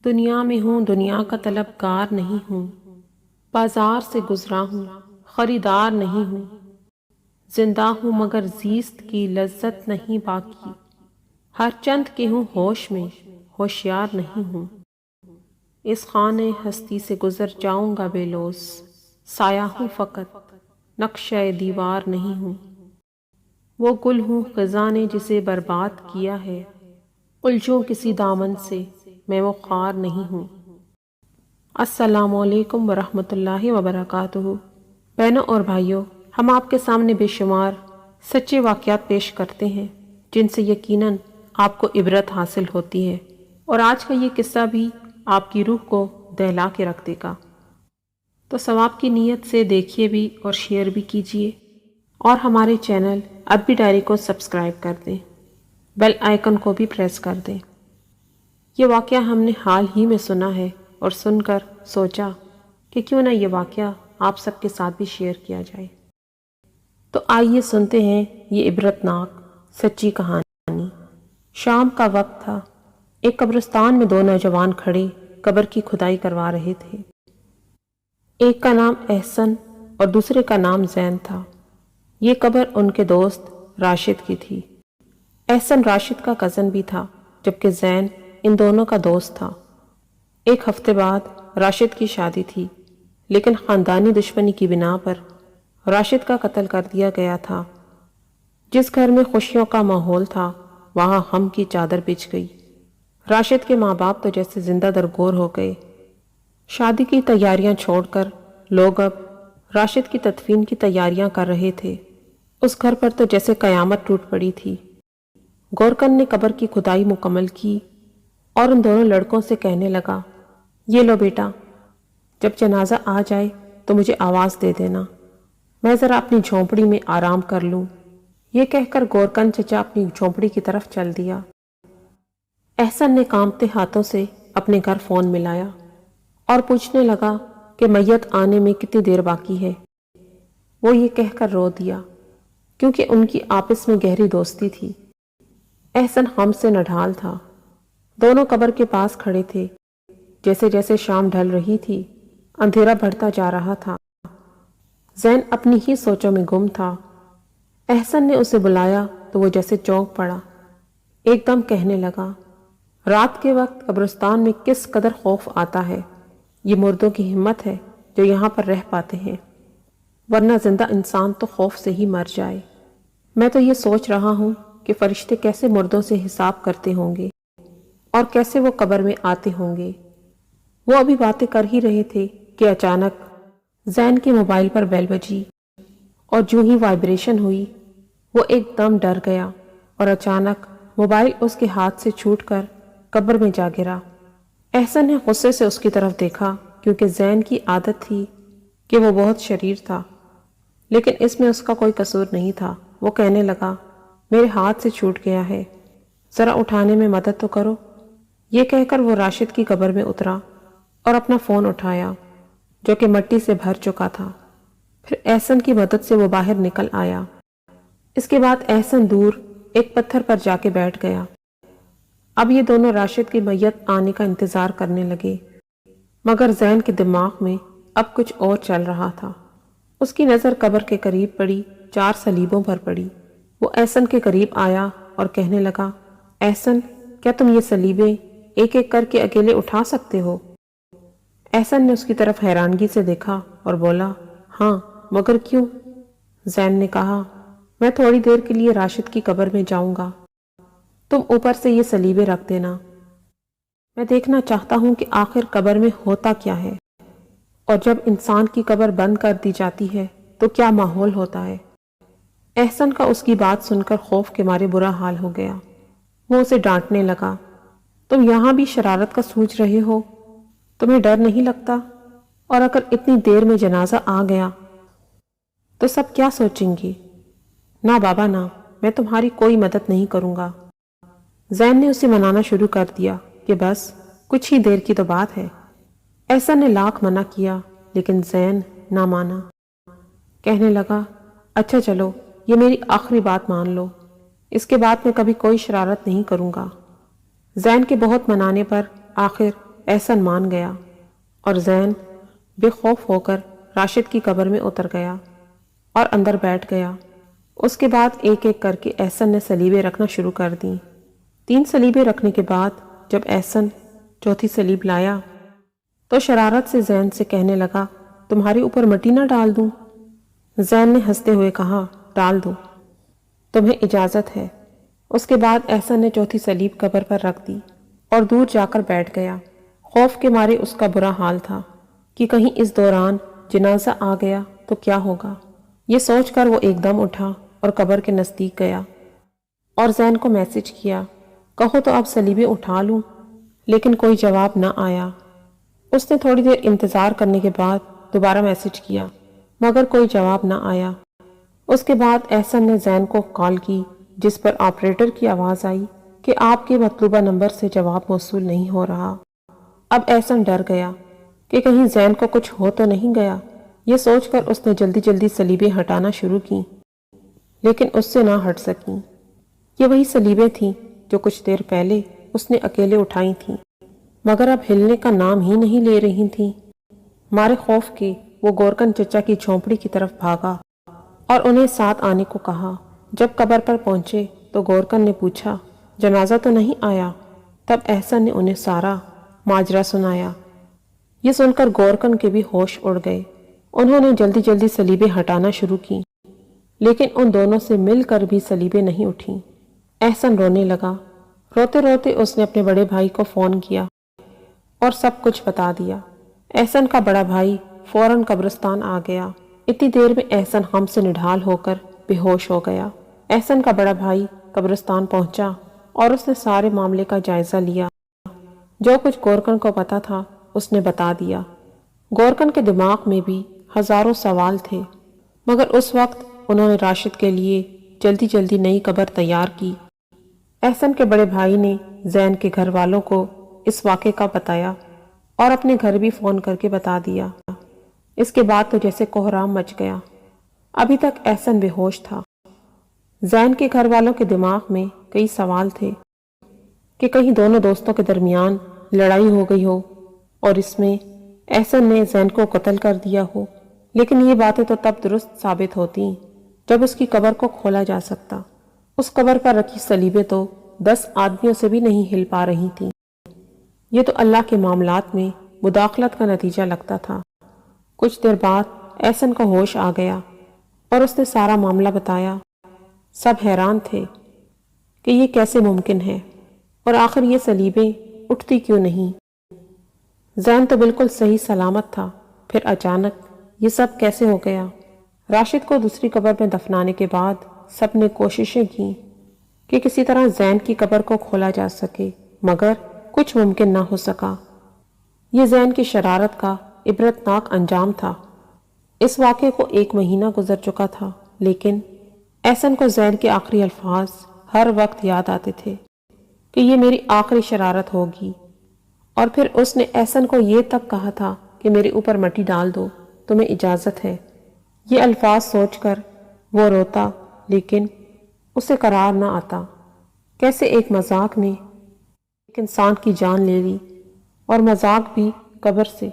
دنیا میں ہوں دنیا کا طلبگار نہیں ہوں، بازار سے گزرا ہوں خریدار نہیں ہوں، زندہ ہوں مگر زیست کی لذت نہیں باقی، ہر چند کے ہوں ہوش میں ہوشیار نہیں ہوں، اس خانے ہستی سے گزر جاؤں گا بے لوث، سایہ ہوں فقط نقشہ دیوار نہیں ہوں، وہ گل ہوں خزاں نے جسے برباد کیا ہے، الجھوں کسی دامن سے میں وہ خار نہیں ہوں۔ السلام علیکم ورحمۃ اللہ وبرکاتہ۔ بہنوں اور بھائیوں، ہم آپ کے سامنے بے شمار سچے واقعات پیش کرتے ہیں جن سے یقیناً آپ کو عبرت حاصل ہوتی ہے، اور آج کا یہ قصہ بھی آپ کی روح کو دہلا کے رکھ دے گا۔ تو ثواب کی نیت سے دیکھیے بھی اور شیئر بھی کیجیے، اور ہمارے چینل اب بھی ڈائری کو سبسکرائب کر دیں، بیل آئیکن کو بھی پریس کر دیں۔ یہ واقعہ ہم نے حال ہی میں سنا ہے اور سن کر سوچا کہ کیوں نہ یہ واقعہ آپ سب کے ساتھ بھی شیئر کیا جائے۔ تو آئیے سنتے ہیں یہ عبرتناک سچی کہانی۔ شام کا وقت تھا، ایک قبرستان میں دو نوجوان کھڑے قبر کی کھدائی کروا رہے تھے۔ ایک کا نام احسن اور دوسرے کا نام زین تھا۔ یہ قبر ان کے دوست راشد کی تھی۔ احسن راشد کا کزن بھی تھا، جبکہ زین ان دونوں کا دوست تھا۔ ایک ہفتے بعد راشد کی شادی تھی، لیکن خاندانی دشمنی کی بنا پر راشد کا قتل کر دیا گیا تھا۔ جس گھر میں خوشیوں کا ماحول تھا، وہاں غم کی چادر بچھ گئی۔ راشد کے ماں باپ تو جیسے زندہ درگور ہو گئے۔ شادی کی تیاریاں چھوڑ کر لوگ اب راشد کی تدفین کی تیاریاں کر رہے تھے۔ اس گھر پر تو جیسے قیامت ٹوٹ پڑی تھی۔ گورکن نے قبر کی کھدائی مکمل کی اور ان دونوں لڑکوں سے کہنے لگا، یہ لو بیٹا، جب جنازہ آ جائے تو مجھے آواز دے دینا، میں ذرا اپنی جھونپڑی میں آرام کر لوں۔ یہ کہہ کر گورکن چچا اپنی جھونپڑی کی طرف چل دیا۔ احسن نے کانپتے ہاتھوں سے اپنے گھر فون ملایا اور پوچھنے لگا کہ میت آنے میں کتنی دیر باقی ہے۔ وہ یہ کہہ کر رو دیا، کیونکہ ان کی آپس میں گہری دوستی تھی۔ احسن غم سے نڈھال تھا۔ دونوں قبر کے پاس کھڑے تھے۔ جیسے جیسے شام ڈھل رہی تھی، اندھیرا بڑھتا جا رہا تھا۔ زین اپنی ہی سوچوں میں گم تھا۔ احسن نے اسے بلایا تو وہ جیسے چونک پڑا۔ ایک دم کہنے لگا، رات کے وقت قبرستان میں کس قدر خوف آتا ہے۔ یہ مردوں کی ہمت ہے جو یہاں پر رہ پاتے ہیں، ورنہ زندہ انسان تو خوف سے ہی مر جائے۔ میں تو یہ سوچ رہا ہوں کہ فرشتے کیسے مردوں سے حساب کرتے ہوں گے اور کیسے وہ قبر میں آتے ہوں گے۔ وہ ابھی باتیں کر ہی رہے تھے کہ اچانک زین کے موبائل پر بیل بجی، اور جو ہی وائبریشن ہوئی وہ ایک دم ڈر گیا اور اچانک موبائل اس کے ہاتھ سے چھوٹ کر قبر میں جا گرا۔ احسن نے غصے سے اس کی طرف دیکھا، کیونکہ زین کی عادت تھی کہ وہ بہت شریر تھا، لیکن اس میں اس کا کوئی قصور نہیں تھا۔ وہ کہنے لگا، میرے ہاتھ سے چھوٹ گیا ہے، ذرا اٹھانے میں مدد تو کرو۔ یہ کہہ کر وہ راشد کی قبر میں اترا اور اپنا فون اٹھایا جو کہ مٹی سے بھر چکا تھا۔ پھر احسن کی مدد سے وہ باہر نکل آیا۔ اس کے بعد احسن دور ایک پتھر پر جا کے بیٹھ گیا۔ اب یہ دونوں راشد کی میت آنے کا انتظار کرنے لگے، مگر زین کے دماغ میں اب کچھ اور چل رہا تھا۔ اس کی نظر قبر کے قریب پڑی 4 صلیبوں پر پڑی۔ وہ احسن کے قریب آیا اور کہنے لگا، احسن، کیا تم یہ صلیبیں ایک ایک کر کے اکیلے اٹھا سکتے ہو؟ احسن نے اس کی طرف حیرانگی سے دیکھا اور بولا، ہاں، مگر کیوں؟ زین نے کہا، میں تھوڑی دیر کے لیے راشد کی قبر میں جاؤں گا، تم اوپر سے یہ صلیبیں رکھ دینا۔ میں دیکھنا چاہتا ہوں کہ آخر قبر میں ہوتا کیا ہے، اور جب انسان کی قبر بند کر دی جاتی ہے تو کیا ماحول ہوتا ہے۔ احسن کا اس کی بات سن کر خوف کے مارے برا حال ہو گیا۔ وہ اسے ڈانٹنے لگا، تم یہاں بھی شرارت کا سوچ رہے ہو؟ تمہیں ڈر نہیں لگتا؟ اور اگر اتنی دیر میں جنازہ آ گیا تو سب کیا سوچیں گے؟ نہ بابا نہ، میں تمہاری کوئی مدد نہیں کروں گا۔ زین نے اسے منانا شروع کر دیا کہ بس کچھ ہی دیر کی تو بات ہے۔ احسن نے لاکھ منع کیا، لیکن زین نہ مانا۔ کہنے لگا، اچھا چلو، یہ میری آخری بات مان لو، اس کے بعد میں کبھی کوئی شرارت نہیں کروں گا۔ زین کے بہت منانے پر آخر احسن مان گیا اور زین بے خوف ہو کر راشد کی قبر میں اتر گیا اور اندر بیٹھ گیا۔ اس کے بعد ایک ایک کر کے احسن نے سلیبیں رکھنا شروع کر دیں۔ 3 سلیبیں رکھنے کے بعد جب احسن چوتھی سلیب لایا تو شرارت سے زین سے کہنے لگا، تمہارے اوپر مٹی نہ ڈال دوں؟ زین نے ہنستے ہوئے کہا، ڈال دو، تمہیں اجازت ہے۔ اس کے بعد احسن نے چوتھی سلیب قبر پر رکھ دی اور دور جا کر بیٹھ گیا۔ خوف کے مارے اس کا برا حال تھا کہ کہیں اس دوران جنازہ آ گیا تو کیا ہوگا۔ یہ سوچ کر وہ ایک دم اٹھا اور قبر کے نزدیک گیا اور زین کو میسج کیا، کہو تو اب سلیبیں اٹھا لوں، لیکن کوئی جواب نہ آیا۔ اس نے تھوڑی دیر انتظار کرنے کے بعد دوبارہ میسج کیا مگر کوئی جواب نہ آیا۔ اس کے بعد احسن نے زین کو کال کی جس پر آپریٹر کی آواز آئی کہ آپ کے مطلوبہ نمبر سے جواب موصول نہیں ہو رہا۔ اب احسن ڈر گیا کہ کہیں زین کو کچھ ہو تو نہیں گیا۔ یہ سوچ کر اس نے جلدی جلدی سلیبیں ہٹانا شروع کی لیکن اس سے نہ ہٹ سکیں۔ یہ وہی سلیبیں تھیں جو کچھ دیر پہلے اس نے اکیلے اٹھائی تھیں مگر اب ہلنے کا نام ہی نہیں لے رہی تھیں۔ مارے خوف کے وہ گورکن چچا کی جھونپڑی کی طرف بھاگا اور انہیں ساتھ آنے کو کہا۔ جب قبر پر پہنچے تو گورکن نے پوچھا، جنازہ تو نہیں آیا؟ تب احسن نے انہیں سارا ماجرا سنایا۔ یہ سن کر گورکن کے بھی ہوش اڑ گئے۔ انہوں نے جلدی جلدی سلیبیں ہٹانا شروع کی لیکن ان دونوں سے مل کر بھی سلیبیں نہیں اٹھیں۔ احسن رونے لگا۔ روتے روتے اس نے اپنے بڑے بھائی کو فون کیا اور سب کچھ بتا دیا۔ احسن کا بڑا بھائی فوراً قبرستان آ گیا۔ اتنی دیر میں احسن غم سے نڈھال ہو کر بے ہوش ہو گیا۔ احسن کا بڑا بھائی قبرستان پہنچا اور اس نے سارے معاملے کا جائزہ لیا۔ جو کچھ گورکن کو پتا تھا اس نے بتا دیا۔ گورکن کے دماغ میں بھی ہزاروں سوال تھے مگر اس وقت انہوں نے راشد کے لیے جلدی جلدی نئی قبر تیار کی۔ احسن کے بڑے بھائی نے زین کے گھر والوں کو اس واقعے کا بتایا اور اپنے گھر بھی فون کر کے بتا دیا۔ اس کے بعد تو جیسے کوہرام مچ گیا۔ ابھی تک احسن بے ہوش تھا۔ زین کے گھر والوں کے دماغ میں کئی سوال تھے کہ کہیں دونوں دوستوں کے درمیان لڑائی ہو گئی ہو اور اس میں احسن نے زین کو قتل کر دیا ہو، لیکن یہ باتیں تو تب درست ثابت ہوتی جب اس کی قبر کو کھولا جا سکتا۔ اس قبر پر رکھی سلیبیں تو 10 آدمیوں سے بھی نہیں ہل پا رہی تھیں۔ یہ تو اللہ کے معاملات میں مداخلت کا نتیجہ لگتا تھا۔ کچھ دیر بعد احسن کو ہوش آ گیا اور اس نے سارا معاملہ بتایا۔ سب حیران تھے کہ یہ کیسے ممکن ہے اور آخر یہ سلیبیں اٹھتی کیوں نہیں۔ زین تو بالکل صحیح سلامت تھا، پھر اچانک یہ سب کیسے ہو گیا؟ راشد کو دوسری قبر میں دفنانے کے بعد سب نے کوششیں کی کہ کسی طرح زین کی قبر کو کھولا جا سکے مگر کچھ ممکن نہ ہو سکا۔ یہ زین کی شرارت کا عبرتناک انجام تھا۔ اس واقعے کو 1 مہینہ گزر چکا تھا لیکن احسن کو زین کے آخری الفاظ ہر وقت یاد آتے تھے کہ یہ میری آخری شرارت ہوگی، اور پھر اس نے احسن کو یہ تک کہا تھا کہ میرے اوپر مٹی ڈال دو، تمہیں اجازت ہے۔ یہ الفاظ سوچ کر وہ روتا لیکن اسے قرار نہ آتا۔ کیسے ایک مذاق نے ایک انسان کی جان لے لی، اور مذاق بھی قبر سے۔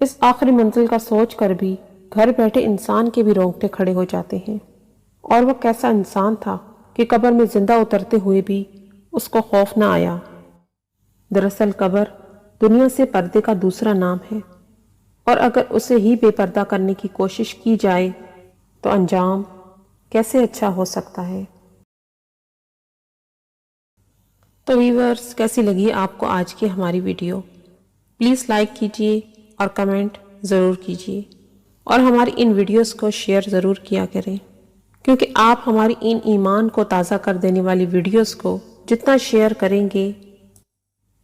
اس آخری منزل کا سوچ کر بھی گھر بیٹھے انسان کے بھی رونگٹے کھڑے ہو جاتے ہیں۔ اور وہ کیسا انسان تھا کہ قبر میں زندہ اترتے ہوئے بھی اس کو خوف نہ آیا۔ دراصل قبر دنیا سے پردے کا دوسرا نام ہے، اور اگر اسے ہی بے پردہ کرنے کی کوشش کی جائے تو انجام کیسے اچھا ہو سکتا ہے۔ تو ویورز، کیسی لگی آپ کو آج کی ہماری ویڈیو؟ پلیز لائک کیجئے اور کمنٹ ضرور کیجئے، اور ہماری ان ویڈیوز کو شیئر ضرور کیا کریں، کیونکہ آپ ہماری ان ایمان کو تازہ کر دینے والی ویڈیوز کو جتنا شیئر کریں گے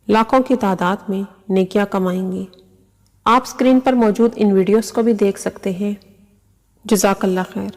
لاکھوں کی تعداد میں نیکیاں کمائیں گے۔ آپ اسکرین پر موجود ان ویڈیوز کو بھی دیکھ سکتے ہیں۔ جزاک اللہ خیر۔